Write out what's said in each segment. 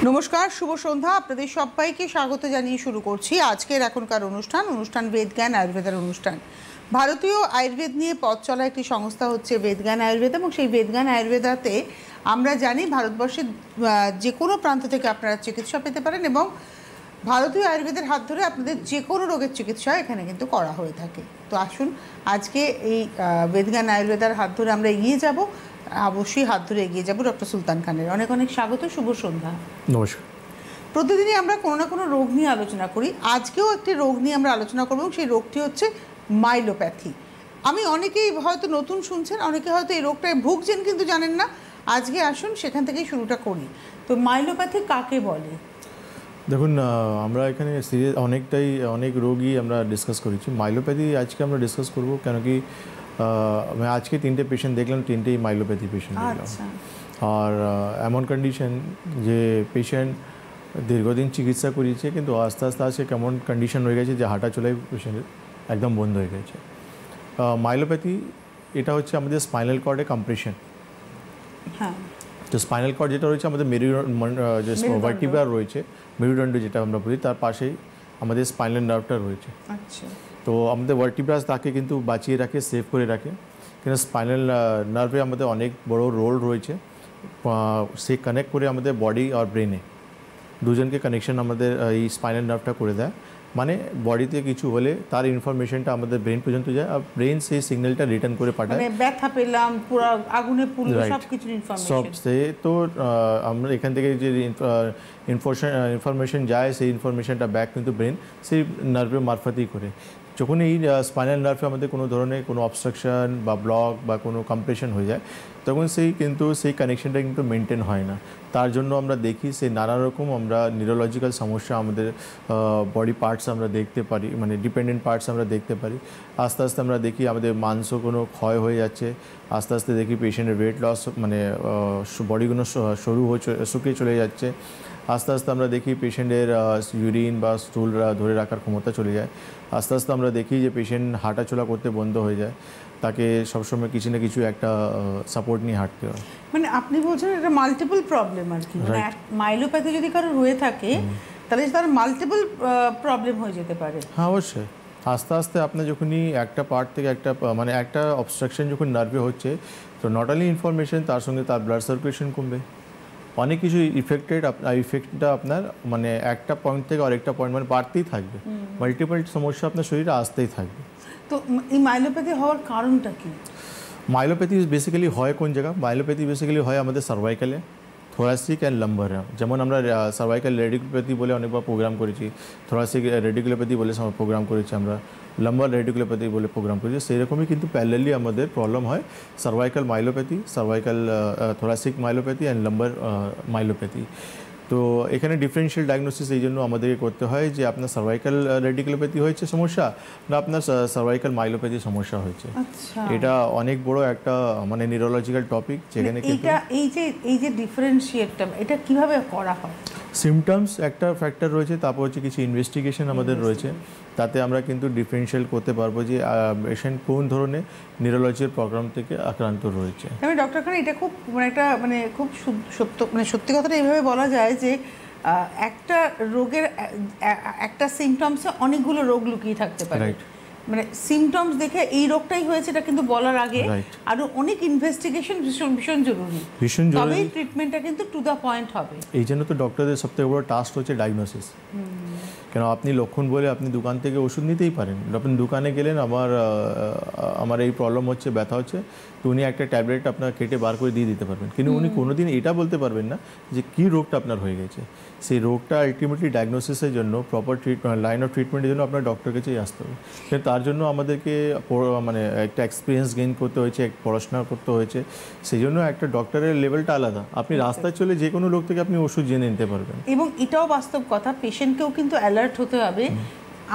নমস্কার, শুভ সন্ধ্যা। আপনাদের সবাইকে স্বাগত জানিয়ে শুরু করছি আজকের এখনকার অনুষ্ঠান বেদজ্ঞান আয়ুর্বেদের অনুষ্ঠান। ভারতীয় আয়ুর্বেদ নিয়ে পথ চলা একটি সংস্থা হচ্ছে বেদজ্ঞান আয়ুর্বেদ, এবং সেই বেদজ্ঞান আয়ুর্বেদাতে আমরা জানি ভারতবর্ষের যে কোনো প্রান্ত থেকে আপনারা চিকিৎসা পেতে পারেন, এবং ভারতীয় আয়ুর্বেদের হাত ধরে আপনাদের যে কোনো রোগের চিকিৎসা এখানে কিন্তু করা হয়ে থাকে। তো আসুন আজকে এই বেদজ্ঞান আয়ুর্বেদার হাত ধরে আমরা এগিয়ে যাব, অবশ্যই হাত ধরে এগিয়ে যাব ডক্টর সুলতান খানের। অনেক অনেক স্বাগত, শুভ সন্ধ্যা। নমস্কার। প্রতিদিনই আমরা কোনো না কোনো রোগ নিয়ে আলোচনা করি, আজকেও একটি রোগ নিয়ে আমরা আলোচনা করব, এবং সেই রোগটি হচ্ছে মাইলোপ্যাথি। আমি অনেকেই হয়তো নতুন শুনছেন, অনেকে হয়তো এই রোগটায় ভুগছেন কিন্তু জানেন না। আজকে আসুন সেখান থেকেই শুরুটা করি। তো মাইলোপ্যাথি কাকে বলে? দেখুন, আমরা এখানে সিরিয়াস অনেক রোগই আমরা ডিসকাস করেছি। মাইলোপ্যাথি আজকে আমরা ডিসকাস করব, কেন কি আজকে 3টে পেশেন্ট দেখলাম, 3টেই মাইলোপ্যাথি পেশেন্ট দেখলাম। আর এমন কন্ডিশন যে পেশেন্ট দীর্ঘদিন চিকিৎসা করিয়েছে, কিন্তু আস্তে আস্তে আজকে কেমন কন্ডিশন হয়ে গেছে যে হাঁটা চলাই পেশেন্টের একদম বন্ধ হয়ে গেছে। মাইলোপ্যাথি এটা হচ্ছে আমাদের স্পাইনাল কর্ডে কম্প্রেশন। হ্যাঁ, তো স্পাইনাল কর্ড যেটা রয়েছে আমাদের যে ভার্টিব্রা রয়েছে, মেরুদণ্ড যেটা আমরা বলি, তার পাশেই আমাদের স্পাইনাল নার্ভটা রয়েছে। আচ্ছা। তো আমাদের ভার্টিব্রাস তাকে কিন্তু বাঁচিয়ে রাখে, সেভ করে রাখে, কিন্তু স্পাইনাল নার্ভে আমাদের অনেক বড় রোল রয়েছে। সে কানেক্ট করে আমাদের বডি আর ব্রেনে, দুজনকে কানেকশন আমাদের এই স্পাইনাল নার্ভটা করে দেয়। মানে বডিতে কিছু হলে তার ইনফরমেশনটা আমাদের ব্রেন পর্যন্ত যায়, আর ব্রেন সেই সিগন্যালটা রিটার্ন করে পাঠায়। মানে ব্যথা পেলাম, পুরো আগুনে পুড়লো, সব কিছু ইনফরমেশন সব সে তো আমরা এখান থেকে যে ইনফরমেশন যায়, সেই ইনফরমেশনটা ব্যাক কিন্তু ব্রেন সেই নার্ভের মারফতেই করে। যখন এই স্পাইনাল নার্ভে আমাদের কোনো ধরনের কোনো অবস্ট্রাকশন বা ব্লক বা কোনো কম্প্রেশন হয়ে যায়, তখন সেই কানেকশনটা কিন্তু মেনটেন হয় না। তার জন্য আমরা দেখি সেই নানা রকম আমরা নিউরোলজিক্যাল সমস্যা আমাদের বডি পার্টস আমরা দেখতে পারি, মানে ডিপেন্ডেন্ট পার্টস আমরা দেখতে পারি। আস্তে আস্তে আমরা দেখি আমাদের মাংস কোনো ক্ষয় হয়ে যাচ্ছে, আস্তে আস্তে দেখি পেশেন্টের ওয়েট লস, মানে বডিগুলো সরু হয়ে শুকিয়ে চলে যাচ্ছে। আস্তে আস্তে আমরা দেখি পেশেন্টের ইউরিন বা স্টুল ধরে রাখার ক্ষমতা চলে যায়। আস্তে আস্তে আমরা দেখি যে পেশেন্ট হাঁটাচলা করতে বন্ধ হয়ে যায়, তাকে সবসময় কিছু না কিছু একটা সাপোর্ট নিয়ে হাঁটতে হয়। মানে আপনি বলছেন এটা মাল্টিপল প্রবলেম আর কি, মানে মাইলোপ্যাথি যদি কারো হয়ে থাকে তাহলে তার মাল্টিপল প্রবলেম হয়ে যেতে পারে। হ্যাঁ, অবশ্যই। আস্তে আস্তে আপনার যখনই একটা পার্ট থেকে একটা অবস্ট্রাকশন যখন নার্ভে হচ্ছে, তো নট অনলি ইনফরমেশন, তার সঙ্গে তার ব্লাড সার্কুলেশন কমবে, অনেক কিছু ইফেক্টটা আপনার মানে একটা পয়েন্ট থেকে আরেকটা পয়েন্ট মানে বাড়তেই থাকবে, মাল্টিপল সমস্যা আপনার শরীরে আসতেই থাকবে। তো এই মাইলোপ্যাথি হওয়ার কারণটা কি? মাইলোপ্যাথি বেসিক্যালি হয় কোন জায়গা? মাইলোপ্যাথি বেসিক্যালি হয় আমাদের সার্ভাইকালে, থোরাসিক অ্যান্ড লাম্বারে। যেমন আমরা সার্ভাইকাল রেডিকুলোপ্যাথি বলে অনেকবার প্রোগ্রাম করেছি, থোরাসিক রেডিকুলোপ্যাথি বলে প্রোগ্রাম করেছি, আমরা লাম্বার রেডিকুলোপ্যাথি বলে প্রোগ্রাম করেছি। সেই রকমই কিন্তু প্যারালালি আমাদের প্রবলেম হয় cervical myelopathy, cervical thoracic myelopathy and lumber myelopathy. তো এখানে ডিফারেন্সিয়াল ডায়াগনোসিস এই জন্য আমাদেরকে করতে হয় যে আপনার সার্ভাইকাল রেডিকুলোপ্যাথি হয়েছে সমস্যা, না আপনার সার্ভাইকাল মাইলোপ্যাথি সমস্যা হয়েছে। এটা অনেক বড় একটা মানে নিউরোলজিক্যাল টপিক, যেখানে কিন্তু এই যে ডিফারেন্সিয়েটটা এটা কিভাবে করা হয়? সিমটমস একটা ফ্যাক্টর রয়েছে, তারপর হচ্ছে কিছু ইনভেস্টিগেশন আমাদের রয়েছে, তাতে আমরা কিন্তু ডিফারেন্সিয়াল করতে পারবো যে পেশেন্ট কোন ধরনের নিউরোলজির প্রবলেম থেকে আক্রান্ত রয়েছে। আমি ডক্টর খান, এটা খুব খুব সত্যি কথাটা এইভাবে বলা যায় যে একটা রোগের একটা সিমটমসে অনেকগুলো রোগ লুকিয়ে থাকতে পারে। মানে সিমটমস দেখে এই রোগটাই হয়েছে এটা কিন্তু বলার আগে আরো অনেক ইনভেস্টিগেশন ভীষণ জরুরি, তবেই ট্রিটমেন্টটা কিন্তু টু দ্য পয়েন্ট হবে। এই জন্য তো ডক্টরদের সবথেকে বড় টাস্ক হচ্ছে ডায়াগনোসিস। কেন আপনি লক্ষণ বলে আপনি দোকান থেকে ওষুধ নিতেই পারেন, আপনি দোকানে গেলেন আমার এই প্রবলেম হচ্ছে, ব্যথা হচ্ছে, তো উনি একটা ট্যাবলেট আপনার কেটে বার করে দিয়ে দিতে পারবেন, কিন্তু উনি কোনোদিন এটা বলতে পারবেন না যে কী রোগটা আপনার হয়ে গেছে। সেই রোগটা আলটিমেটলি ডায়াগনোসিসের জন্য প্রপার লাইন অফ ট্রিটমেন্টের জন্য আপনার ডক্টর কাছেই আসতে হবে। কিন্তু তার জন্য আমাদেরকে মানে একটা এক্সপিরিয়েন্স গেইন করতে হয়েছে, পড়াশোনা করতে হয়েছে। সেই জন্য একটা ডক্টরের লেভেলটা আলাদা, আপনি রাস্তায় চলে যে কোনো লোক থেকে আপনি ওষুধ জেনে নিতে পারবেন। এবং এটাও বাস্তব কথা, পেশেন্টকেও কিন্তু অ্যালার্ট হতে হবে।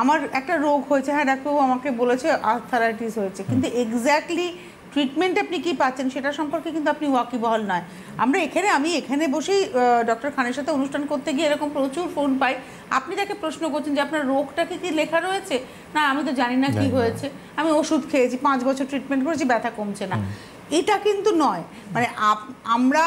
আমার একটা রোগ হয়েছে, হ্যাঁ ডাক্তারবাবু আমাকে বলেছে আর্থারাইটিস হয়েছে, কিন্তু এক্স্যাক্টলি ট্রিটমেন্ট আপনি কি পাচ্ছেন সেটা সম্পর্কে কিন্তু আপনি ওয়াকিবহাল নয়। আমি এখানে বসেই ডক্টর খানের সাথে অনুষ্ঠান করতে গিয়ে এরকম প্রচুর ফোন পাই, আপনি তাকে প্রশ্ন করছেন যে আপনার রোগটাকে কি লেখা রয়েছে, না আমি তো জানি না কি হয়েছে, আমি ওষুধ খেয়েছি, 5 বছর ট্রিটমেন্ট করেছি, ব্যথা কমছে না। এটা কিন্তু নয়, মানে আমরা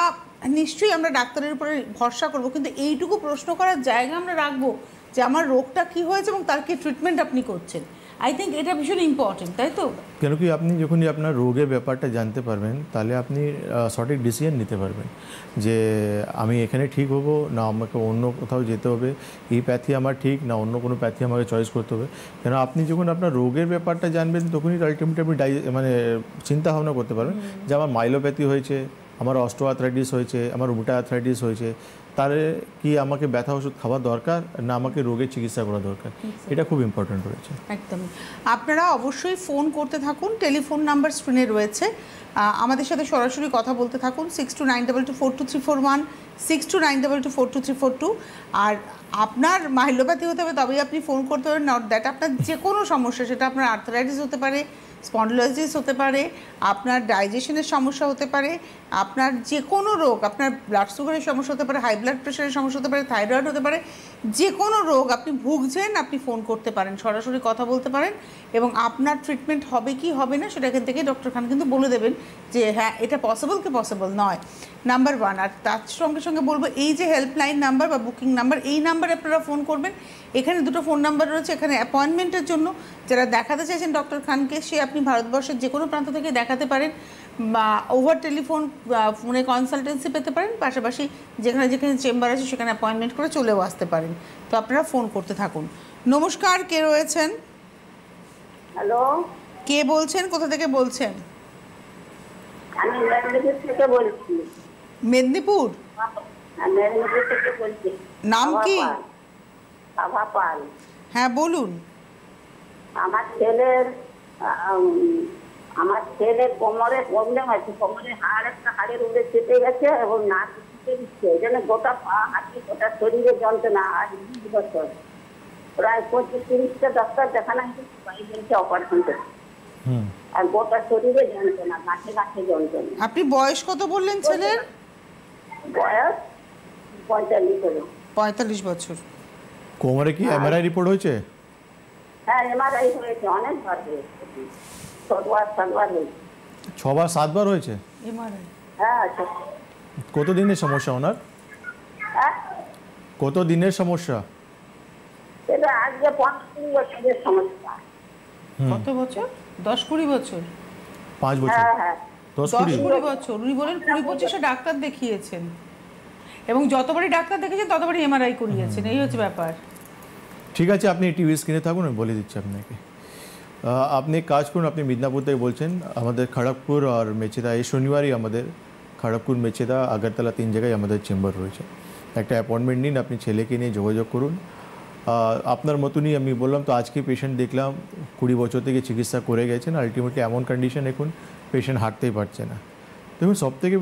নিশ্চয়ই আমরা ডাক্তারের উপরে ভরসা করব, কিন্তু এইটুকু প্রশ্ন করার জায়গা আমরা রাখবো যে আমার রোগটা কি হয়েছে এবং তার কি ট্রিটমেন্ট আপনি করছেন। আই থিঙ্ক এটা ভীষণ ইম্পর্টেন্ট, তাই তো? কেন কি আপনি যখনই আপনার রোগের ব্যাপারটা জানতে পারবেন, তাহলে আপনি সঠিক ডিসিশন নিতে পারবেন যে আমি এখানে ঠিক হব না আমাকে অন্য কোথাও যেতে হবে, এই প্যাথি আমার ঠিক না অন্য কোনো প্যাথি আমাকে চয়েস করতে হবে। কেন আপনি যখন আপনার রোগের ব্যাপারটা জানবেন তখনই আলটিমেটলি আপনি মানে চিন্তা ভাবনা করতে পারবেন যে আমার মাইলোপ্যাথি হয়েছে, আমার অস্টিওআর্থ্রাইটিস হয়েছে, আমার রুমেটয়েড আর্থ্রাইটিস হয়েছে, তাহলে কি আমাকে ব্যথা ওষুধ খাওয়া দরকার না আমাকে রোগের চিকিৎসা করা দরকার, এটা খুব ইম্পর্ট্যান্ট রয়েছে। একদমই। আপনারা অবশ্যই ফোন করতে থাকুন, টেলিফোন নাম্বার স্ক্রিনে রয়েছে, আমাদের সাথে সরাসরি কথা বলতে থাকুন। 6292242341, 6292242342। আর আপনার মাইলোপ্যাথি হতে হবে তবেই আপনি ফোন করতে পারবেন, নট দ্যাট আপনার যে কোনো সমস্যা, সেটা আপনার আর্থারাইটিস হতে পারে, স্পন্ডিলোলাইসিস হতে পারে, আপনার ডাইজেশনের সমস্যা হতে পারে, আপনার যে কোনো রোগ, আপনার ব্লাড সুগারের সমস্যা হতে পারে, হাই ব্লাড প্রেশারের সমস্যা হতে পারে, থাইরয়েড হতে পারে, যে কোনো রোগ আপনি ভুগছেন আপনি ফোন করতে পারেন, সরাসরি কথা বলতে পারেন এবং আপনার ট্রিটমেন্ট হবে কি হবে না সেটা এখান থেকে ডক্টর খান কিন্তু বলে দেবেন যে হ্যাঁ এটা পসিবল কি পসিবল নয়, নাম্বার 1। আর তার সঙ্গে সঙ্গে বলবো এই যে হেল্পলাইন নাম্বার বা বুকিং নাম্বার, এই নাম্বারে আপনারা ফোন করবেন। এখানে দুটো ফোন নাম্বার রয়েছে, এখানে অ্যাপয়েন্টমেন্টের জন্য যারা দেখাতে চাইছেন ডক্টর খানকে, সে আপনি ভারতবর্ষের যে কোনো প্রান্ত থেকে দেখাতে পারেন বা ওভার টেলিফোন ফোনে কনসালটেন্সি পেতে পারেন, পাশাপাশি যেখানে যেখানে চেম্বার আছে সেখানে অ্যাপয়েন্টমেন্ট করে চলেও আসতে পারেন। তো আপনারা ফোন করতে থাকুন। নমস্কার, কে রয়েছেন? হ্যালো, কে বলছেন, কোথা থেকে বলছেন? আমি মেদিনীপুর থেকে বলছি। মেদিনীপুর? হ্যাঁ, মেদিনীপুর থেকে বলছি। নাম কি? আভা পাল। হ্যাঁ বলুন। আমার ছেলের কোমরে প্রবলেম আছে, কোমরে হাড়ের উপরে চেপে গেছে এবং নাক চেপে দিচ্ছে, এই জন্য গোটা পা হাঁটি গোটা শরীরে যন্ত্রণা। আজ 20 বছর, প্রায় 25-30টা ডাক্তার দেখানো হয়েছে অপারেশন করতে, আর গোটা শরীরে যন্ত্রণা, গাঁঠে গাঁঠে যন্ত্রণা। আপনি বয়স কত বললেন ছেলের? বয়স 45 45 বছর। কোমরে কি এমআরআই রিপোর্ট হয়েছে? হ্যাঁ, এমআরআই হয়েছে, অনেকবার হয়েছে, 6বার হয়েছে। 6-7বার হয়েছে? এমআরআই? হ্যাঁ। কত দিনের সমস্যা ওনার? কত দিনের সমস্যা? এটা আজকে 15 বছরের সমস্যা। কত বছর? 10-20 বছর? 5 বছর? হ্যাঁ হ্যাঁ, 10-20 বছর। উনি বলেন 20-25 ডাক্তার দেখিয়েছেন এবং যতবারই ডাক্তার দেখেছেন ততবারই এমআরআই করিয়েছেন, এই হচ্ছে ব্যাপার। ঠিক আছে, আপনি টিভি স্ক্রিনে থাকুন, আমি বলে দিচ্ছি আপনাকে। আপনি কাজ করুন, আপনি মিদনাপুর থেকে বলছেন, আমাদের খড়গপুর আর মেচেদা এই শনিবারই আমাদের খড়গপুর, মেচেদা, আগরতলা 3 জায়গায় আমাদের চেম্বার রয়েছে। একটা অ্যাপয়েন্টমেন্ট নিন, আপনি ছেলেকে নিয়ে যোগাযোগ করুন। আপনার মতনই আমি বললাম তো, আজকে পেশেন্ট দেখলাম 20 বছর থেকে চিকিৎসা করে গেছেন, আলটিমেটলি এমন কন্ডিশন এখন পেশেন্ট হাঁটতেই পারছে না। দেখুন, সবথেকে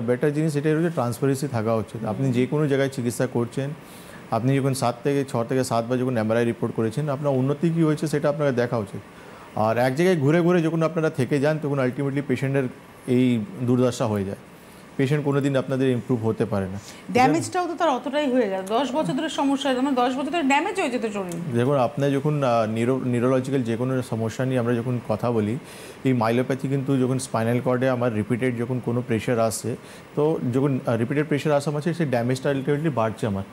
বেটার জিনিস এটাই রয়েছে, ট্রান্সপারেন্সি থাকা উচিত। আপনি যে কোনো জায়গায় চিকিৎসা করছেন, আপনি যখন 6 থেকে 7বার যখন এমআরআই রিপোর্ট করেছেন, আপনার উন্নতি কী হয়েছে সেটা আপনাকে দেখা উচিত। আর এক জায়গায় ঘুরে ঘুরে যখন আপনারা থেকে যান তখন আলটিমেটলি পেশেন্টের এই দুর্দশা হয়ে যায়, পেশেন্ট কোনো দিন আপনাদের ইমপ্রুভ হতে পারে না। ড্যামেজটাও তো তার অতটাই হয়ে যায়, 10 বছর ধরে সমস্যা, মানে 10 বছর ধরে ড্যামেজ হয়ে যেত শরীর। দেখুন, আপনার যখন নিউরোলজিক্যাল যে কোনো সমস্যা নিয়ে আমরা যখন কথা বলি, এই মাইলোপ্যাথি কিন্তু যখন স্পাইনাল কর্ডে আমার রিপিটেড যখন কোনো প্রেশার আসছে, তো যখন রিপিটেড প্রেশার আসা মানে সেই ড্যামেজটা আলটিমেটলি বাড়ছে আমার।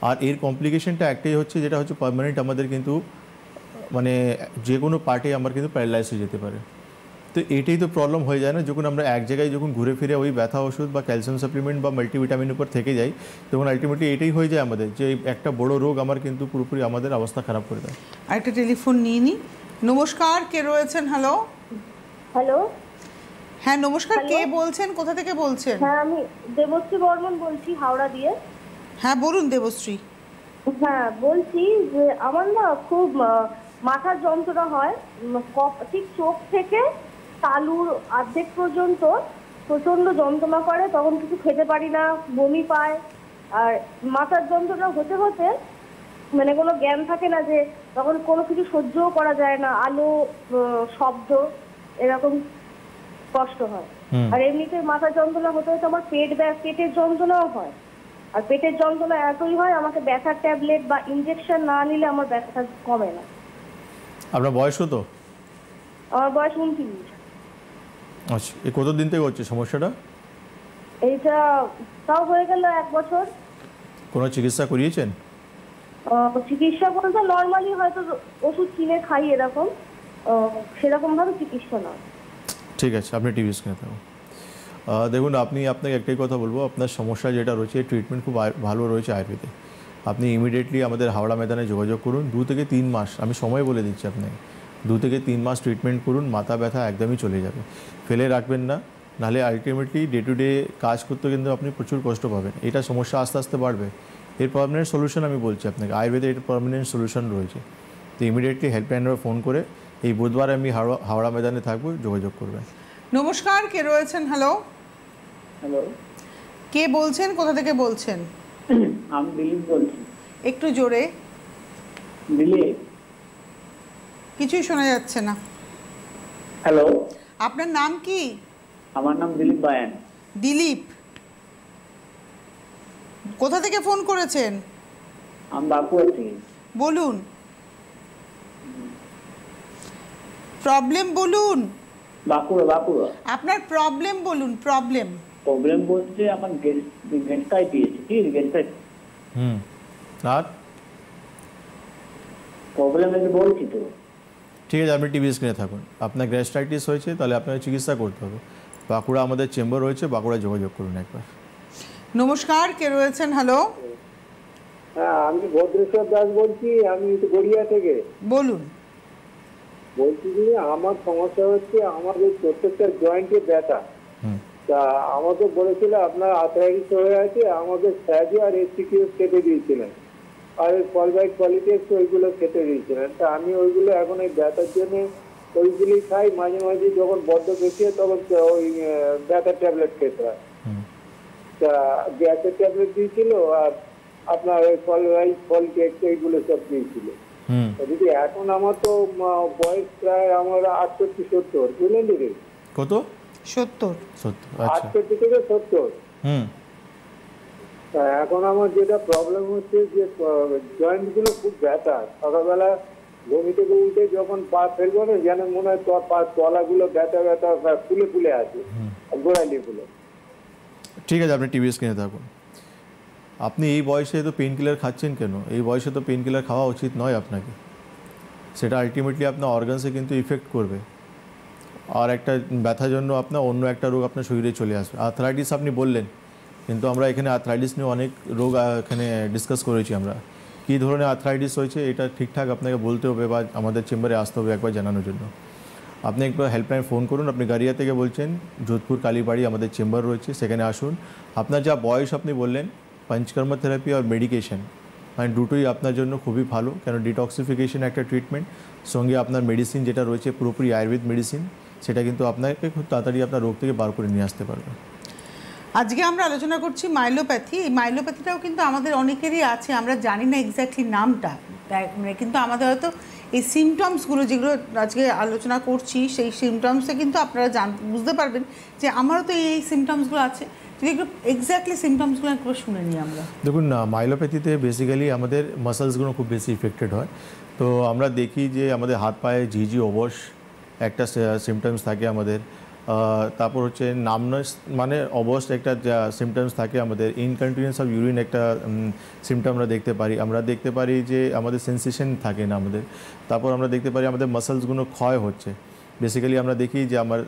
আর এর কমপ্লিকেশনটা একটাই হচ্ছে, যেটা হচ্ছে পার্মানেন্ট, আমাদের কিন্তু মানে যে কোনো পার্টে আমার কিন্তু প্যারালাইজ হয়ে যেতে পারে। তো এটাই তো প্রবলেম হয়ে যায় না, যখন আমরা এক জায়গায় যখন ঘুরে ফিরে ওই ব্যথা ওষুধ বা ক্যালসিয়াম সাপ্লিমেন্ট বা মাল্টিভিটামিন উপর থেকে যাই, তখন আলটিমেটলি এটাই হয়ে যায় আমাদের, যে একটা বড় রোগ আমার কিন্তু পুরোপুরি আমাদের অবস্থা খারাপ করে দেয়। আরেকটা টেলিফোন নিয়ে নিই। নমস্কার, কে রয়েছেন? হ্যালো। হ্যালো, হ্যাঁ নমস্কার, কে বলছেন, কোথা থেকে বলছেন? হ্যাঁ আমি দেবশ্রী বর্মন বলছি, হাওড়া দিয়ে। হ্যাঁ বলুন দেবশ্রী। হ্যাঁ বলছি যে আমার না খুব মাথার যন্ত্রণা হয়, ঠিক চোখ থেকে তালুর অর্ধেক পর্যন্ত প্রচন্ড যন্ত্রণা করে, তখন কিছু খেতে পারি না, বমি পায়। আর মাথার যন্ত্রণা হতে হতে মানে কোনো জ্ঞান থাকে না, যে তখন কোনো কিছু সহ্যও করা যায় না, আলো শব্দ এরকম কষ্ট হয়। আর এমনিতে মাথার যন্ত্রণা হতে হতে আমার পেটের যন্ত্রণাও হয়, আর পেটের যন্ত্রণা এতই হয় আমাকে ব্যথার ট্যাবলেট বা ইনজেকশন না নিলে আমার ব্যথা কমে না। আপনার বয়স কত? আমার বয়স 29। আচ্ছা, এই কতদিন থেকে হচ্ছে সমস্যাটা? এইটা তাও হয়ে গেল 1 বছর। কোনো চিকিৎসা করিয়েছেন? চিকিৎসা বলতে নর্মালি হয়তো ওষুধ কিনে খাই এরকম, সেরকমভাবে চিকিৎসা নয়। ঠিক আছে, আপনি টিভি স্ক্রিনে থাকুন। দেখুন, আপনাকে একটাই কথা বলবো, আপনার সমস্যা যেটা রয়েছে ট্রিটমেন্ট খুব ভালো রয়েছে আয়ুর্বেদে। আপনি ইমিডিয়েটলি আমাদের হাওড়া ময়দানে যোগাযোগ করুন। 2 থেকে 3 মাস, আমি সময় বলে দিচ্ছি আপনাকে, 2 থেকে 3 মাস ট্রিটমেন্ট করুন, মাথা ব্যথা একদমই চলে যাবে। ফেলে রাখবেন না, নাহলে আলটিমেটলি ডে টু ডে কাজ করতে কিন্তু আপনি প্রচুর কষ্ট পাবেন। এটা সমস্যা আস্তে আস্তে বাড়বে। এর পার্মানেন্ট সলিউশন আমি বলছি আপনাকে, আয়ুর্বেদে এর পার্মানেন্ট সলিউশন রয়েছে। তো ইমিডিয়েটলি হেল্পলাইন নাম্বার ফোন করে, এই বুধবার আমি হাওড়া ময়দানে থাকবো, যোগাযোগ করবেন। নমস্কার, কে রয়েছেন? হ্যালো, হ্যালো, কে বলছেন, কোথা থেকে বলছেন? আমি দিলীপ বলছি। একটু জোরে। দিলীপ। কিছুই শোনা যাচ্ছে না। হ্যালো, আপনার নাম কি? আমার নাম দিলীপ বায়ান। দিলীপ, কোথা থেকে ফোন করেছেন? আমি বাঁকুড়া থেকে। বলুন, প্রবলেম বলুন। বাঁকুড়া। আপনার প্রবলেম বলুন। প্রবলেম বলতে আমার গ্যাস্ট্রাইটিস, ঠিক গ্যাস্ট্রাইটিস। আর প্রবলেম আমি বলছি তো। ঠিক আছে, আপনি টিভি স্ক্রিনে থাকুন। আপনার গ্যাস্ট্রাইটিস হয়েছে, তাহলে আপনাকে চিকিৎসা করতে হবে। বাঁকুড়া আমাদের চেম্বার রয়েছে, বাঁকুড়ায় যোগাযোগ করুন একবার। নমস্কার, কে রয়েছেন? হ্যালো, হ্যাঁ, আমি ভদ্রেশ্বর দাস বলছি, আমি গড়িয়া থেকে। বলুন। বলছি যে আমার সমস্যা হচ্ছে আমাদের প্রত্যেকটা জয়েন্টে ব্যথা। তা আমাকে বলেছিল আপনার আর্থ্রাইটিস হয়ে আছে, আমাকে স্যাজো আর এসটিকিউস খেতে দিয়েছিলেন, আর ফলবাইট পলিটেক্স ওইগুলো খেতে দিয়েছিলেন। তা আমি ওইগুলো এখন এই ব্যথার জন্য ওইগুলি খাই, মাঝে মাঝে যখন বড্ড বেশি হয় তখন ওই ব্যথার ট্যাবলেট খেতে হয়। তা গ্যাসের ট্যাবলেট দিয়েছিল আর আপনার ওই ফলটেক্স এইগুলো সব দিয়েছিল। যদি এখন আমার তো বয়স প্রায় আমার 68-70, বুঝলেন দিদি? কত? 70। 68 থেকে 70। এখন আমার যেটা প্রবলেম হচ্ছে যে জয়েন্ট গুলো খুব ব্যথা। সকালবেলা ঘুম থেকে উঠে যখন পা ফেলবো না, যেন মনে হয় তলাগুলো ব্যথা ফুলে আছে, গোড়ালি গুলো। ঠিক আছে, আপনি টিভি স্ক্রিনে থাকুন। আপনি এই বয়সে তো পেন কিলার খাচ্ছেন কেন? এই বয়সে তো পেন কিলার খাওয়া উচিত নয় আপনাকে। সেটা আলটিমেটলি আপনার অর্গানসে কিন্তু ইফেক্ট করবে, আর একটা ব্যথার জন্য আপনার অন্য একটা রোগ আপনার শরীরে চলে আসবে। আর্থ্রাইটিস আপনি বললেন, কিন্তু আমরা এখানে আর্থ্রাইটিস নিয়ে অনেক রোগ এখানে ডিসকাস করেছি। আমরা কী ধরনের আর্থ্রাইটিস হয়েছে এটা ঠিকঠাক আপনাকে বলতে হবে, বা আমাদের চেম্বারে আসতে হবে একবার জানানোর জন্য। আপনি একবার হেল্পলাইন ফোন করুন। আপনি গাড়িয়া থেকে বলছেন, যোধপুর কালীবাড়ি আমাদের চেম্বার রয়েছে, সেখানে আসুন। আপনার যা বয়স আপনি বললেন, পঞ্চকর্ম থেরাপি আর মেডিকেশন, মানে দুটোই আপনার জন্য খুবই ভালো, কেন ডিটক্সিফিকেশন একটা ট্রিটমেন্ট, সঙ্গে আপনার মেডিসিন যেটা রয়েছে পুরোপুরি আয়ুর্বেদ মেডিসিন, সেটা কিন্তু আপনাকে খুব তাড়াতাড়ি আপনার রোগ থেকে বার করে নিয়ে আসতে পারবে। আজকে আমরা আলোচনা করছি মাইলোপ্যাথি। এই মাইলোপ্যাথিটাও কিন্তু আমাদের অনেকেরই আছে, আমরা জানি না এক্স্যাক্টলি নামটা, মানে কিন্তু আমাদের হয়তো এই সিমটমসগুলো যেগুলো আজকে আলোচনা করছি, সেই সিমটমসে কিন্তু আপনারা বুঝতে পারবেন যে আমারও তো এই সিমটমসগুলো আছে। যদি একটু এক্স্যাক্টলি সিমটমসগুলো একবার শুনে নিই আমরা। দেখুন না, মাইলোপ্যাথিতে বেসিক্যালি আমাদের মাসলসগুলো খুব বেশি ইফেক্টেড হয়। তো আমরা দেখি যে আমাদের হাত পায়ে ঝিঝি অবশ একটা সিমটমস থাকে আমাদের। তারপর হচ্ছে নামনেস মানে অবশ একটা সিমটমস থাকে আমাদের। ইনকন্টিনিউয়াস অফ ইউরিন একটা সিমটম আমরা দেখতে পারি। আমরা দেখতে পারি যে আমাদের সেন্সেশন থাকে না আমাদের। তারপর আমরা দেখতে পারি আমাদের মাসলসগুলো ক্ষয় হচ্ছে। বেসিক্যালি আমরা দেখি যে আমার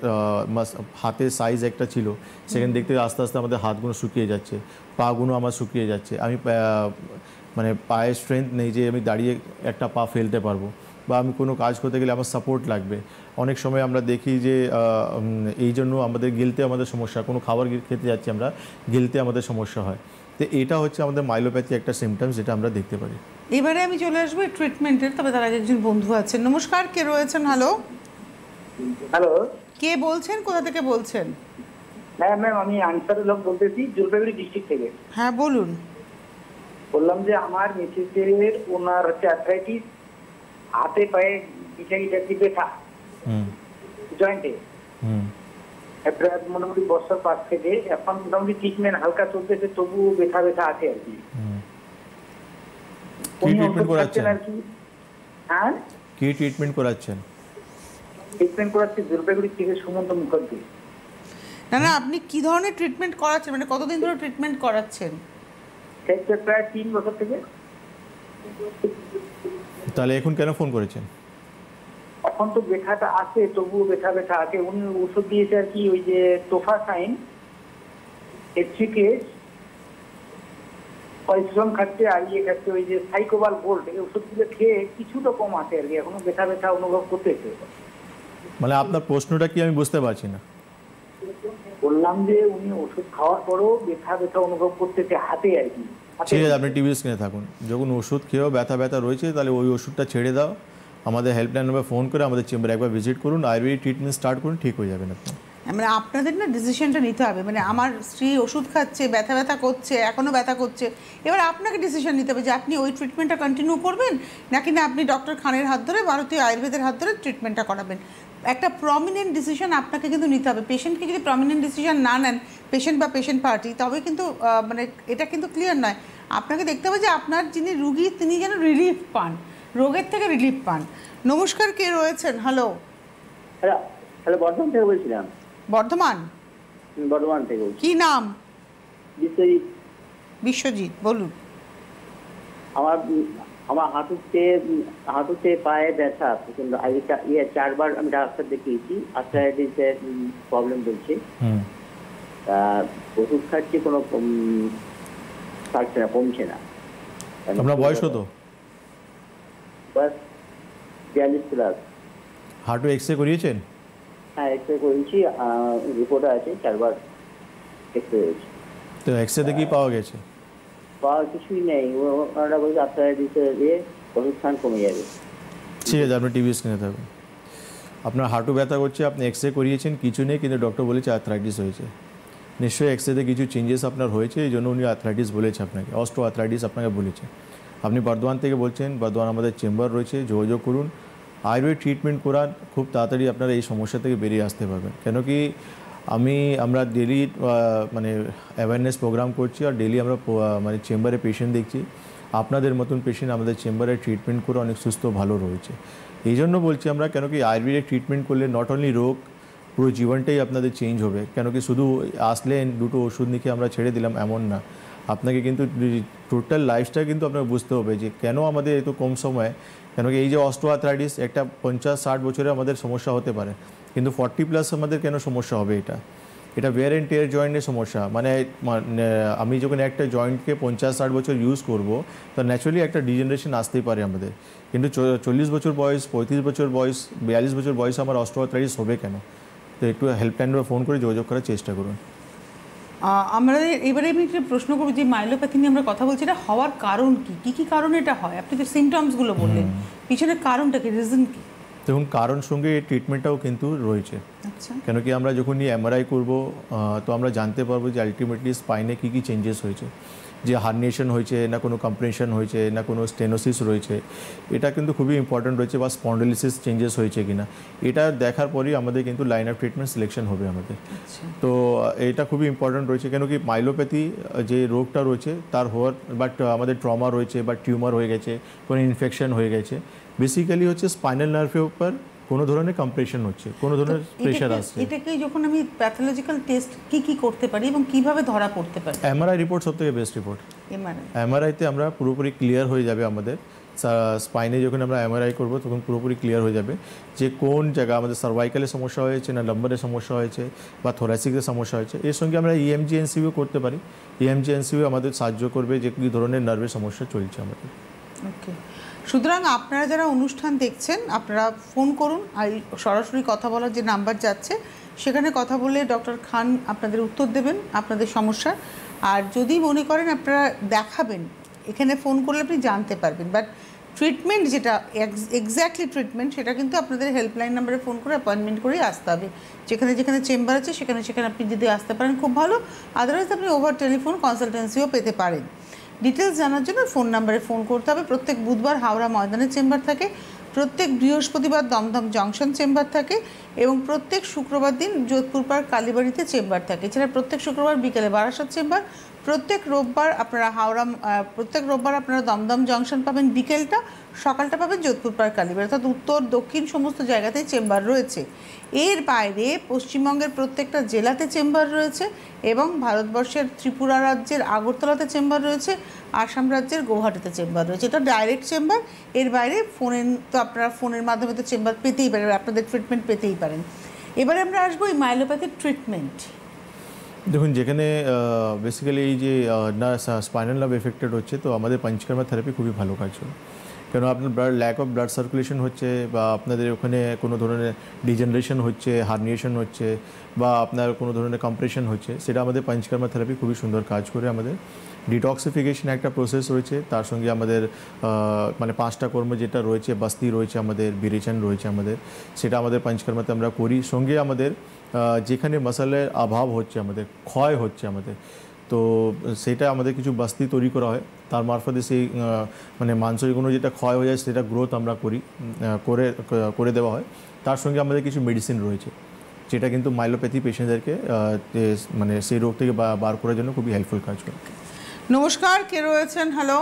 হাতের সাইজ একটা ছিল, সেখানে দেখতে আস্তে আস্তে আমাদের হাতগুলো শুকিয়ে যাচ্ছে, পাগুলো আমার শুকিয়ে যাচ্ছে। আমি মানে পায়ের স্ট্রেংথ নেই যে আমি দাঁড়িয়ে একটা পা ফেলতে পারবো, বা আমি কোনো কাজ করতে গেলে আমার সাপোর্ট লাগবে। অনেক সময় আমরা দেখি যে এই জন্য আমাদের গিলতে আমাদের সমস্যা, কোনো খাবার খেতে যাচ্ছি আমরা, গিলতে আমাদের সমস্যা হয়। তো এটা হচ্ছে আমাদের মাইলোপ্যাথি একটা সিমটমস, যেটা আমরা দেখতে পারি। এবারে আমি চলে আসবো ট্রিটমেন্টের, তবে তার আগে একজন বন্ধু আছেন। নমস্কার, কে রয়েছেন? হ্যালো, কে বলছেন, কোথা থেকে বলছেন? হ্যাঁ ম্যাম, আমি আনসারুল হক বলতেছি, জলপাইগুড়ি ডিস্ট্রিক্ট থেকে। হ্যাঁ বলুন। বললাম যে আমার মিসেসের ওনার হচ্ছে আর্থ্রাইটিস, হাতে পায়ে গিটাগিটি ব্যথা জয়েন্টে, প্রায় মোটামুটি বছর 5 থেকে। এখন মোটামুটি ট্রিটমেন্ট হালকা চলতেছে, তবু ব্যথা আছে আর কি। ট্রিটমেন্ট করাচ্ছেন আর কি? হ্যাঁ, কি ট্রিটমেন্ট করাচ্ছেন? ট্রিটমেন্ট করাচ্ছি জলপাইগুড়ি থেকে সুমন্ত মুখার্জি। না না, আপনি কি ধরনের ট্রিটমেন্ট করাচ্ছেন, মানে কতদিন ধরে ট্রিটমেন্ট করাচ্ছেন? প্রায় 3 বছর থেকে। তাহলে এখন কেন ফোন করেছেন? এখন তো ব্যথাটা আছে, তবুও ব্যথা আছে। উনি ওষুধ দিয়েছে আর কি, ওই যে টোফাসাইন, এফ্রিকেস, পরিশ্রম খাচ্ছে আর খাচ্ছে ওই যে সাইকোবাল গোল্ড, এই ওষুধগুলো খেয়ে কিছুটা কম আছে আর কি, এখনো ব্যথা অনুভব করতেছে। মানে আপনার প্রশ্নটা কি আমি বুঝতে পারছি না। বললাম যে উনি ওষুধ খাওয়ার পরেও ব্যথা অনুভব করতেছে হাতে আর কি। ঠিক আছে, আপনি টিভি স্ক্রিনে থাকুন। যখন ওষুধ খেয়েও ব্যথা রয়েছে তাহলে ওই ওষুধটা ছেড়ে দাও, আমাদের হেল্পলাইন নম্বরে ফোন করে আমাদের চেম্বারে একবার ভিজিট করুন, আয়ুর্বেদিক ট্রিটমেন্ট স্টার্ট করুন, ঠিক হয়ে যাবেন আপনি। মানে আপনাদের না ডিসিশনটা নিতে হবে, মানে আমার স্ত্রী ওষুধ খাচ্ছে, ব্যথা করছে, এখনও ব্যথা করছে, এবার আপনাকে ডিসিশন নিতে হবে যে আপনি ওই ট্রিটমেন্টটা কন্টিনিউ করবেন নাকি না আপনি ডক্টর খানের হাত ধরে, ভারতীয় আয়ুর্বেদের হাত ধরে ট্রিটমেন্টটা করাবেন। একটা প্রমিনেন্ট ডিসিশন আপনাকে কিন্তু নিতে হবে। পেশেন্টকে যদি প্রমিনেন্ট ডিসিশন না নেন, পেশেন্ট বা পেশেন্ট পার্টি, তবে কিন্তু মানে এটা কিন্তু ক্লিয়ার নয়। আপনাকে দেখতে হবে যে আপনার যিনি রুগী তিনি যেন রিলিফ পান, রোগের থেকে রিলিফ পান। নমস্কার, কে রয়েছেন? হ্যালো হ্যালো, বর্ধমান থেকে বলছিলাম। বর্ধমান থেকে বলছি। কি নাম? বিশ্বজিৎ। বিশ্বজিৎ, বলুন। আমার হাঁটুতে পায়ে ব্যথা প্রচন্ড। 4বার আমি ডাক্তার দেখিয়েছি, আর্থ্রাইটিসের প্রবলেম বলছে। ওষুধ খাচ্ছি, কোনো কমছে না। আপনার বয়স কত? বয়স 42+। হাঁটু এক্সরে করিয়েছেন? হ্যাঁ, এক্সরে করেছি, রিপোর্টে আছে, 4বার এক্সরে হয়েছে। তো এক্সরেতে কি পাওয়া গেছে? পাওয়া কিছুই নেই। ওনারা বলছে আর্থ্রাইটিসের দিয়ে ওষুধ খান কমে যাবে। ঠিক আছে, আপনি টিভি স্ক্রিনে থাকুন। আপনার হাঁটু ব্যথা করছে, আপনি এক্সরে করিয়েছেন, কিছু নেই, কিন্তু ডক্টর বলেছে আর্থ্রাইটিস হয়েছে। নিশ্চয়ই এক্সরেতে কিছু চেঞ্জেস আপনার হয়েছে, এই জন্য উনি আর্থ্রাইটিস বলেছে আপনাকে, অস্ট্রো আর্থ্রাইটিস আপনাকে বলেছে। আপনি বর্ধমান থেকে বলছেন, বর্ধমান আমাদের চেম্বার রয়েছে, যোগাযোগ করুন। আয়ুর্বেদ ট্রিটমেন্ট করান, খুব তাড়াতাড়ি আপনারা এই সমস্যা থেকে বেরিয়ে আসতে পারবেন। কেন কি আমরা ডেলি মানে অ্যাওয়ারনেস প্রোগ্রাম করছি, আর ডেলি আমরা মানে চেম্বারে পেশেন্ট দেখছি। আপনাদের মতন পেশেন্ট আমাদের চেম্বারে ট্রিটমেন্ট করে অনেক সুস্থ ভালো রয়েছে। এই জন্য বলছি আমরা, কেন কি আয়ুর্বেদিক ট্রিটমেন্ট করলে নট অনলি রোগ, পুরো জীবনটাই আপনাদের চেঞ্জ হবে। কেন কি শুধু আসলেন দুটো ওষুধ নিয়ে আমরা ছেড়ে দিলাম এমন না, আপনাকে কিন্তু টোটাল লাইফটা কিন্তু আপনাকে বুঝতে হবে যে কেন আমাদের এত কম সময়। কেন কি এই যে অস্ট্রো আর্থ্রাইটিস একটা 50-60 বছরে আমাদের সমস্যা হতে পারে, কিন্তু 40+ আমাদের কেন সমস্যা হবে? এটা ওয়্যার অ্যান্ড টিয়ার জয়েন্টের সমস্যা। মানে আমি যখন একটা জয়েন্টকে 50-60 বছর ইউজ করব, তো ন্যাচুরালি একটা ডিজেনারেশন আসতেই পারে আমাদের। কিন্তু 40 বছর বয়স, 35 বছর বয়স, 42 বছর বয়সে আমার অস্ট্রো আর্থ্রাইটিস হবে কেন? তো একটু হেল্পলাইনে ফোন করে যোগাযোগ করার চেষ্টা করুন। আমরা এবারে আমি একটা প্রশ্ন করবো, যে মাইলোপ্যাথি নিয়ে আমরা কথা বলছি, এটা হওয়ার কারণ কি কারণে এটা হয়? আপনি তো সিমটমসগুলো বললেন, পিছনের কারণটা কি, রিজন কি? দেখুন, কারণ সঙ্গে এই ট্রিটমেন্টটাও কিন্তু রয়েছে। আচ্ছা, কেন কি আমরা যখন এমআরআই করব, তো আমরা জানতে পারবো যে আলটিমেটলি স্পাইনে কী চেঞ্জেস হয়েছে, যে হার্নিয়েশন হয়েছে না, কোনো কম্প্রেশন হয়েছে না, কোনো স্টেনোসিস রয়েছে, এটা কিন্তু খুবই ইম্পর্ট্যান্ট রয়েছে, বা স্পন্ডাইলিসিস চেঞ্জেস হয়েছে কিনা, এটা দেখার পরেই আমাদের কিন্তু লাইন অফ ট্রিটমেন্ট সিলেকশন হবে আমাদের। তো এটা খুবই ইম্পর্ট্যান্ট রয়েছে। কেন কি মাইলোপ্যাথি যে রোগটা রয়েছে তার হওয়ার, বাট আমাদের ট্রমা রয়েছে বা টিউমার হয়ে গেছে, কোনো ইনফেকশন হয়ে গেছে, বেসিক্যালি হচ্ছে স্পাইনাল নার্ভের উপর কোনো ধরনের কম্প্রেশন হচ্ছে, কোনো ধরনের প্রেশার আসছে। এটাকে যখন আমি প্যাথোলজিক্যাল টেস্ট কি করতে পারি এবং কিভাবে ধরা পড়তে পারি? এমআরআই রিপোর্ট সবথেকে বেস্ট রিপোর্ট। এমআরআইতে আমরা পুরোপুরি ক্লিয়ার হয়ে যাবে, আমাদের স্পাইনে যখন আমরা এমআরআই করবো তখন পুরোপুরি ক্লিয়ার হয়ে যাবে যে কোন জায়গা আমাদের সার্ভাইকালের সমস্যা হয়েছে না লাম্বারের সমস্যা হয়েছে বা থোরাসিকের সমস্যা হয়েছে। এর সঙ্গে আমরা ইএমজি এনসিভিও করতে পারি। ইএমজি এনসিভিও আমাদের সাহায্য করবে যে কী ধরনের নার্ভের সমস্যা চলছে আমাদের। ওকে, সুতরাং আপনারা যারা অনুষ্ঠান দেখছেন আপনারা ফোন করুন, আর সরাসরি কথা বলার যে নাম্বার যাচ্ছে সেখানে কথা বললে ডক্টর খান আপনাদের উত্তর দেবেন আপনাদের সমস্যার। আর যদি মনে করেন আপনারা দেখাবেন, এখানে ফোন করলে আপনি জানতে পারবেন, বাট ট্রিটমেন্ট যেটা এক্স্যাক্টলি ট্রিটমেন্ট সেটা কিন্তু আপনাদের হেল্পলাইন নাম্বারে ফোন করে অ্যাপয়েন্টমেন্ট করেই আসতে হবে। যেখানে যেখানে চেম্বার আছে সেখানে আপনি যদি আসতে পারেন খুব ভালো, আদারওয়াইজ আপনি ওভার টেলিফোন কনসালটেন্সিও পেতে পারেন। ডিটেলস জানার জন্য ফোন নাম্বারে ফোন করতে হবে। প্রত্যেক বুধবার হাওড়া ময়দানে চেম্বার থাকে, প্রত্যেক বৃহস্পতিবার দমদম জংশন চেম্বার থাকে, এবং প্রত্যেক শুক্রবার দিন যোধপুর পার্ক কালীবাড়িতে চেম্বার থাকে। এছাড়া প্রত্যেক শুক্রবার বিকেলে বারাসাত চেম্বার, প্রত্যেক রোববার আপনারা দমদম জংশন পাবেন বিকেলটা, সকালটা পাবেন যোধপুর পার্ক কালীবাড়ি, অর্থাৎ উত্তর দক্ষিণ সমস্ত জায়গাতেই চেম্বার রয়েছে। এর বাইরে পশ্চিমবঙ্গের প্রত্যেকটা জেলাতে চেম্বার রয়েছে এবং ভারতবর্ষের ত্রিপুরা রাজ্যের আগরতলাতে চেম্বার রয়েছে, আসাম রাজ্যের গৌহাটিতে চেম্বার রয়েছে। এটা ডাইরেক্ট চেম্বার। এর বাইরে আপনারা ফোনের মাধ্যমে তো চেম্বার পেতেই পারেন, আপনাদের ট্রিটমেন্ট পেতেই পারেন। এবারে আমরা আসবো এই মাইলোপ্যাথির ট্রিটমেন্ট। দেখুন, যেখানে বেসিক্যালি এই যে স্পাইনাল নার্ভ এফেক্টেড হচ্ছে, তো আমাদের পঞ্চকর্মা থেরাপি খুবই ভালো কাজ করে। কেন আপনার ল্যাক অফ ব্লাড সার্কুলেশন হচ্ছে, বা আপনাদের ওখানে কোনো ধরনের ডিজেনারেশন হচ্ছে, হার্নিয়েশন হচ্ছে, বা আপনার কোনো ধরনের কম্প্রেশন হচ্ছে, সেটা আমাদের পঞ্চকর্মা থেরাপি খুবই সুন্দর কাজ করে। আমাদের ডিটক্সিফিকেশন একটা প্রসেস রয়েছে, তার সঙ্গে আমাদের মানে 5টা কর্ম যেটা রয়েছে, বস্তি রয়েছে আমাদের, বিরেচন রয়েছে আমাদের, সেটা আমাদের পঞ্চকর্মাতে আমরা করি। সঙ্গে আমাদের যেখানে মশালের অভাব হচ্ছে, আমাদের ক্ষয় হচ্ছে আমাদের, তো সেটা আমাদের কিছু বস্তি তৈরি করা হয়, তার মারফতে সেই মানে মাংসগুলো যেটা ক্ষয় হয়ে যায় সেটা গ্রোথ আমরা করে দেওয়া হয়। তার সঙ্গে আমাদের কিছু মেডিসিন রয়েছে যেটা কিন্তু মাইলোপ্যাথি পেশেন্টদেরকে মানে সেই রোগ থেকে বার করার জন্য খুবই হেল্পফুল কাজ করে। নমস্কার, কে রয়েছেন? হ্যালো,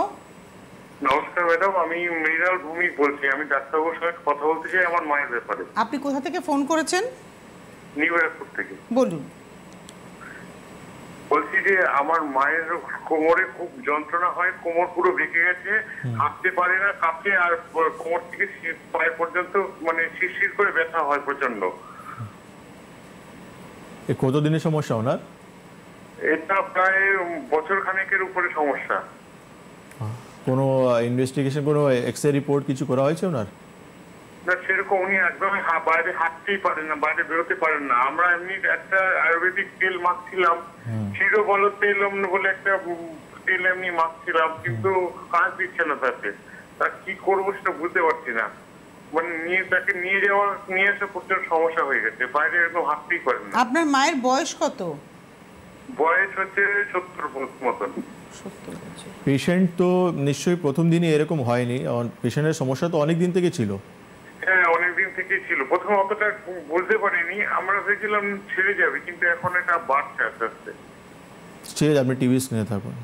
নমস্কার ম্যাডাম, আমি মৃণাল ভৌমিক বলছি। আমি ডাক্তারবাবুর সঙ্গে কথা বলতে চাই আমার মায়ের ব্যাপারে। আপনি কোথা থেকে ফোন করেছেন? নিউ এয়ারপোর্ট থেকে বলুন। বলছি যে আমার মায়ের কোমরে খুব যন্ত্রণা হয়, কোমর পুরো বেঁকে গেছে, হাঁটতে পারে না, কাঁপে, আর কোমর থেকে পায়ের পর্যন্ত মানে শিরশির করে ব্যথা হয় প্রচন্ড। কতদিনের সমস্যা ওনার? এটা প্রায় বছর খানেকের উপরে সমস্যা। কোনো ইনভেস্টিগেশন, কোনো এক্স-রে রিপোর্ট কিছু করা হয়েছে ওনার? না, সেরকম উনি একদমই বাইরে হাঁটতেই পারেন না, বাইরে বেরোতে পারেন না। আমরা এমনি একটা আয়ুর্বেদিক তেল মাখছিলাম, ক্ষীর বলো তেল বলে একটা তেল এমনি মাখছিলাম, কিন্তু কাজ দিচ্ছে না তাতে। তা কি করবো সেটা বুঝতে পারছি না। মানে তাকে নিয়ে আসা প্রচুর সমস্যা হয়ে গেছে, বাইরে একদম হাঁটতেই পারেন না। আপনার মায়ের বয়স কত? বয়স হচ্ছে 70 মতন। পেশেন্ট তো নিশ্চয়ই প্রথম দিনই এরকম হয়নি, পেশেন্টের সমস্যা তো অনেক দিন থেকে ছিল। হ্যাঁ, অনেকদিন থেকেই ছিল। প্রথম অতটা বুঝতে পারিনি, আমরা ভেবেছিলাম ছেড়ে যাবে, কিন্তু এখন এটা বাড়ছে আস্তে আস্তে। ছেড়ে আপনি টিভি স্ক্রিনে থাকুন।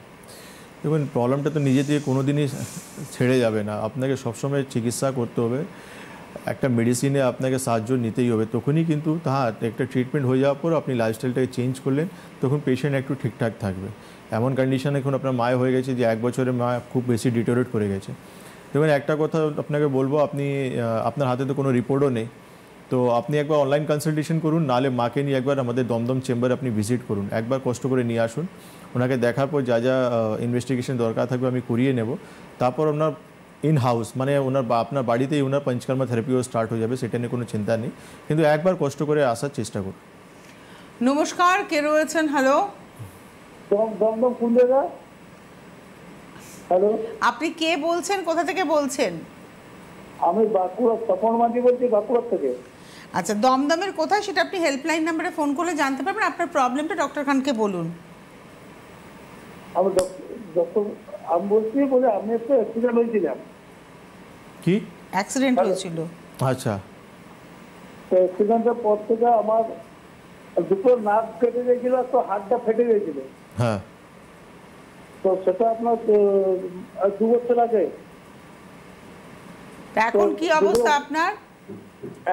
দেখুন, প্রবলেমটা তো নিজে থেকে কোনো দিনই ছেড়ে যাবে না, আপনাকে সবসময় চিকিৎসা করতে হবে, একটা মেডিসিনে আপনাকে সাহায্য নিতেই হবে। তখনই কিন্তু একটা ট্রিটমেন্ট হয়ে যাওয়ার পর আপনি লাইফস্টাইলটাকে চেঞ্জ করলেন, তখন পেশেন্ট একটু ঠিকঠাক থাকবে। এমন কন্ডিশন এখন আপনার মায়ের হয়ে গেছে যে 1 বছরে মা খুব বেশি ডিটোরেট করে গেছে। দেখুন, একটা কথা আপনাকে বলবো, আপনার হাতে তো কোনো রিপোর্টও নেই, তো আপনি একবার অনলাইন কনসালটেশন করুন, নাহলে মাকে নিয়ে একবার আমাদের দমদম চেম্বারে আপনি ভিজিট করুন, একবার কষ্ট করে নিয়ে আসুন। ওনাকে দেখার পর যা যা ইনভেস্টিগেশন দরকার থাকবে আমি করিয়ে নেব। তারপর ওনার ইন হাউস মানে আপনার বাড়িতেই ওনার পঞ্চকর্মা থেরাপিও স্টার্ট হয়ে যাবে, সেটা নিয়ে কোনো চিন্তা নেই, কিন্তু একবার কষ্ট করে আসার চেষ্টা করুন। নমস্কার, কে রয়েছেন? হ্যালো, দমদম কোন জায়গা? হ্যালো, আপনি কে বলছেন, কোথা থেকে বলছেন? আমি বাঁকুড়া তপন মাঝি বলছি, বাঁকুড়া থেকে। আচ্ছা, দমদমের কোথায় সেটা আপনি হেল্পলাইন নাম্বারে ফোন করে জানতে পারবেন। আপনার প্রবলেমটা ডক্টর খানকে বলুন। আমি ডক্টর আমি বলছি বলে আমি একটা অ্যাক্সিডেন্ট হয়েছিলাম। কি অ্যাক্সিডেন্ট হয়েছিল? আচ্ছা, তো অ্যাক্সিডেন্টের পর থেকে আমার দুটো নার্ভ কেটে গিয়েছিল, তো হাতটা ফেটে গিয়েছিল। হ্যাঁ, তো সেটা আপনার 2 বছর আগে। এখন কি অবস্থা আপনার?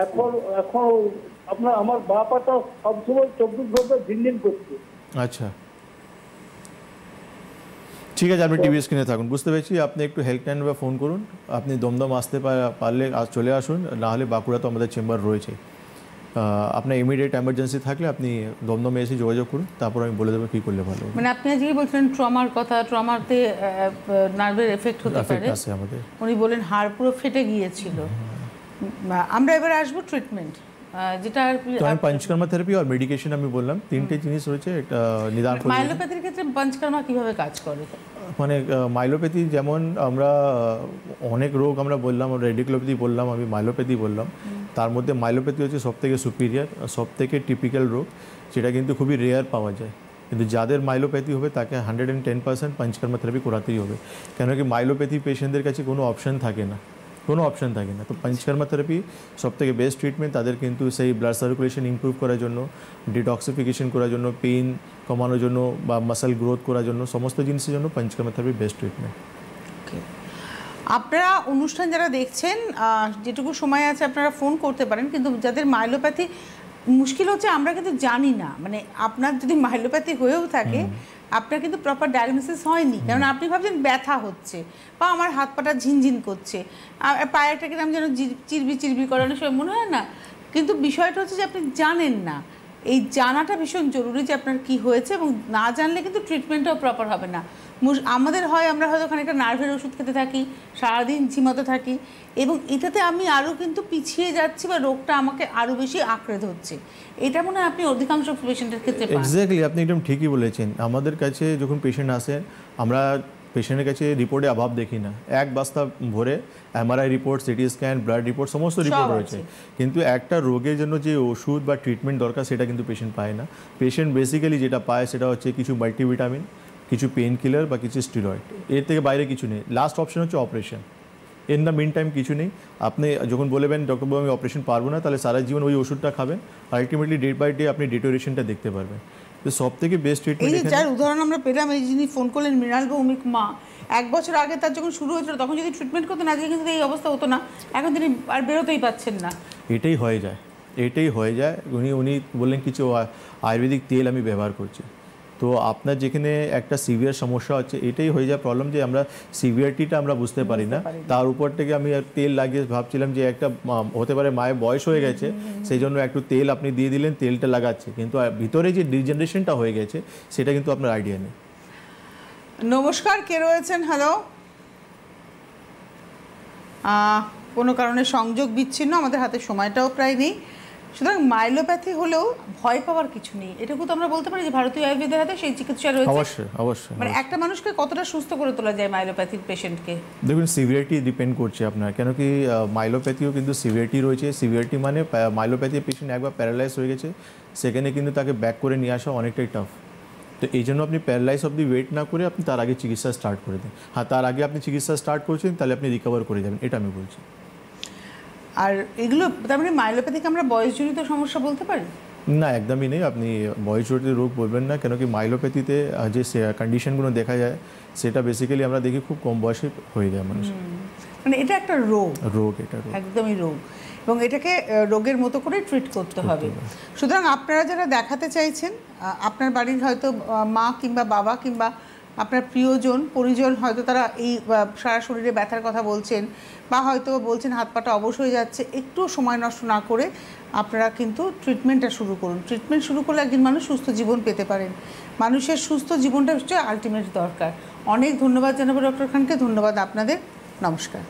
এখন আপনার আমার বাঁ পাটা সবসময় 24 ঘন্টা ঝিনঝিন করছে। আচ্ছা, ঠিক আছে, আপনি টিভি স্ক্রিনে থাকুন, বুঝতে পেরেছি। আপনি একটু হেল্পলাইন বা ফোন করুন, আপনি দমদম আসতে পারলে চলে আসুন, নাহলে বাঁকুড়া তো আমাদের চেম্বার রয়েছে। আপনার ইমিডিয়েট এমার্জেন্সি থাকলে আপনি দমদমে এসে যোগাযোগ করুন, তারপর আমি বলে দেবো কী করলে ভালো। মানে আপনি আজকে বলছিলেন ট্রমার কথা, ট্রমাতে নার্ভের এফেক্ট হতে পারে। আমাদের উনি বলেন হাড় পুরো ফেটে গিয়েছিল। আমরা এবার আসবো ট্রিটমেন্ট, যেটা আমি পঞ্চকর্মা থেরাপি আর মেডিকেশন আমি বললাম, 3টে জিনিস রয়েছে। একটা নিদান মাইলোপ্যাথির ক্ষেত্রে পঞ্চকর্মা কিভাবে কাজ করে? মানে মাইলোপ্যাথি যেমন আমরা অনেক রোগ আমরা বললাম, রেডিকুলোপ্যাথি বললাম, আমি মাইলোপ্যাথি বললাম, তার মধ্যে মাইলোপ্যাথি হচ্ছে সবথেকে সুপিরিয়ার, সবথেকে টিপিক্যাল রোগ, যেটা কিন্তু খুবই রেয়ার পাওয়া যায়। কিন্তু যাদের মাইলোপ্যাথি হবে তাকে 110% পঞ্চকর্মা থেরাপি করাতেই হবে, কেন কি মাইলোপ্যাথি পেশেন্টদের কাছে কোনো অপশন থাকে না, কোনো অপশান থাকে না। তো পঞ্চকর্মা থেরাপি সবথেকে বেস্ট ট্রিটমেন্ট তাদের কিন্তু সেই ব্লাড সার্কুলেশন ইমপ্রুভ করার জন্য, ডিটক্সিফিকেশন করার জন্য, পেইন কমানোর জন্য বা মাসেল গ্রোথ করার জন্য, সমস্ত জিনিসের জন্য পঞ্চকর্মা থেরাপি বেস্ট ট্রিটমেন্ট। আপনারা অনুষ্ঠান যারা দেখছেন, যেটুকু সময় আছে আপনারা ফোন করতে পারেন, কিন্তু যাদের মাইলোপ্যাথি মুশকিল হচ্ছে আমরা কিন্তু জানি না, মানে আপনার যদি মাইলোপ্যাথি হয়েও থাকে আপনার কিন্তু প্রপার ডায়াগনোসিস হয়নি, কারণ আপনি ভাবছেন ব্যথা হচ্ছে বা আমার হাত পাটা ঝিনঝিন করছে, পায়েরটা কিরকম যেন চিরবি চিরবি করানোর সময় মনে হয় না, কিন্তু বিষয়টা হচ্ছে যে আপনি জানেন না। এই জানাটা ভীষণ জরুরি যে আপনার কি হয়েছে, এবং না জানলে কিন্তু ট্রিটমেন্টটাও প্রপার হবে না। আমাদের হয় আমরা হয়তো খানিকটা নার্ভের ওষুধ খেতে থাকি, সারাদিন ঝিমাতে থাকি, এবং এটাতে আমি আরও কিন্তু পিছিয়ে যাচ্ছি বা রোগটা আমাকে আরও বেশি আঁকড়ে ধরছে। এটা মনে হয় আপনি অধিকাংশ পেশেন্টের ক্ষেত্রে পান। এক্স্যাক্টলি, আপনি একদম ঠিকই বলেছেন। আমাদের কাছে যখন পেশেন্ট আসেন, আমরা পেশেন্টের কাছে রিপোর্টে অভাব দেখি না। এক বস্তা ভরে MRI report, CT scan, blood report, সমস্ত রিপোর্ট রয়েছে, কিন্তু একটা রোগের জন্য যে ওষুধ বা ট্রিটমেন্ট দরকার সেটা কিন্তু পেশেন্ট পায় না। পেশেন্ট বেসিক্যালি যেটা পায় সেটা হচ্ছে কিছু মাল্টিভিটামিন, কিছু পেন কিলার বা কিছু স্টেরয়েড, এর থেকে বাইরে কিছু নেই। লাস্ট অপশন হচ্ছে operation. In the meantime কিছু নেই। আপনি যখন বলবেন ডক্টর বাবু আমি অপারেশন পারবো না, তাহলে সারা জীবন ওই ওষুধটা খাবেন, আলটিমেটলি ডে বাই ডে আপনি ডিটোরিয়েশনটা দেখতে পারবেন। তো সব থেকে বেস্ট ট্রিটমেন্ট এই যার উদাহরণ আমরা পেলাম, এই যিনি ফোন করলেন মৃণাল ভৌমিক মা, 1 বছর আগে তার যখন শুরু হয়েছিল তখন যদি ট্রিটমেন্ট করতেন আজকে কিন্তু এই অবস্থা হতো না, এখন তিনি আর বেরোতেই পাচ্ছেন না। এটাই হয়ে যায়। উনি বললেন কিছু আয়ুর্বেদিক তেল আমি ব্যবহার করছি। তো আপনার যেখানে একটা সিভিয়ার সমস্যা হচ্ছে, এটাই হয়ে যায় প্রবলেম যে আমরা সিভিয়ারিটিটা আমরা বুঝতে পারি না। তার উপর থেকে আমি তেল লাগিয়ে ভাবছিলাম যে একটা হতে পারে মায়ের বয়স হয়ে গেছে, সেই জন্য একটু তেল আপনি দিয়ে দিলেন, তেলটা লাগাচ্ছে, কিন্তু ভিতরে যে ডিজেনারেশনটা হয়ে গেছে সেটা কিন্তু আপনার আইডিয়া নেই। নমস্কার, কে রয়েছেন? হ্যালো, কোনো কারণে সংযোগ বিচ্ছিন্ন, আমাদের হাতে সময়টাও প্রায় নেই। সুতরাং মাইলোপ্যাথি হলেও ভয় পাওয়ার কিছু নেই, এটুকু তো আমরা বলতে পারি যে ভারতীয় আয়ুর্বেদের হাতে সেই চিকিৎসা রয়েছে। অবশ্যই। মানে একটা মানুষকে কতটা সুস্থ করে তোলা যায় মাইলোপ্যাথির পেশেন্টকে? দেখুন, সিভিয়ারিটি ডিপেন্ড করছে আপনার, কেন কি মাইলোপ্যাথিও কিন্তু সিভিয়ারিটি রয়েছে। সিভিয়ারিটি মানে মাইলোপ্যাথি পেশেন্ট একবার প্যারালাইজ হয়ে গেছে, সেখানে কিন্তু তাকে ব্যাক করে নিয়ে আসা অনেকটাই টাফ। তো এই জন্য আপনি প্যারালাইজ অবধি ওয়েট না করে আপনি তার আগে চিকিৎসা স্টার্ট করে দেন। হ্যাঁ, তার আগে আপনি চিকিৎসা স্টার্ট করছেন, তাহলে আপনি রিকভার করে যাবেন, এটা আমি বলছি। আর এগুলো তার মানে মাইলোপ্যাথিকে আমরা বয়সজনিত সমস্যা বলতে পারি না? একদমই নেই, আপনি বয়সজনিত রোগ বলবেন না, কেন কি মাইলোপ্যাথিতে যে কন্ডিশনগুলো দেখা যায় সেটা বেসিক্যালি আমরা দেখি খুব কম বয়সে হয়ে যায় মানুষ। মানে এটা একটা রোগ, এটা একদমই রোগ, এবং এটাকে রোগের মতো করে ট্রিট করতে হবে। সুতরাং আপনারা যারা দেখাতে চাইছেন, আপনার বাড়ির হয়তো মা কিংবা বাবা কিংবা আপনার প্রিয়জন পরিজন, হয়তো তারা এই সারা শরীরে ব্যথার কথা বলছেন, বা হয়তো বলছেন হাত পাটা অবশ হয়ে যাচ্ছে, একটু সময় নষ্ট না করে আপনারা কিন্তু ট্রিটমেন্টটা শুরু করুন। ট্রিটমেন্ট শুরু করলে একদিন মানুষ সুস্থ জীবন পেতে পারেন। মানুষের সুস্থ জীবনটা হচ্ছে আলটিমেট দরকার। অনেক ধন্যবাদ জানাবো ডক্টর খানকে, ধন্যবাদ আপনাদের, নমস্কার।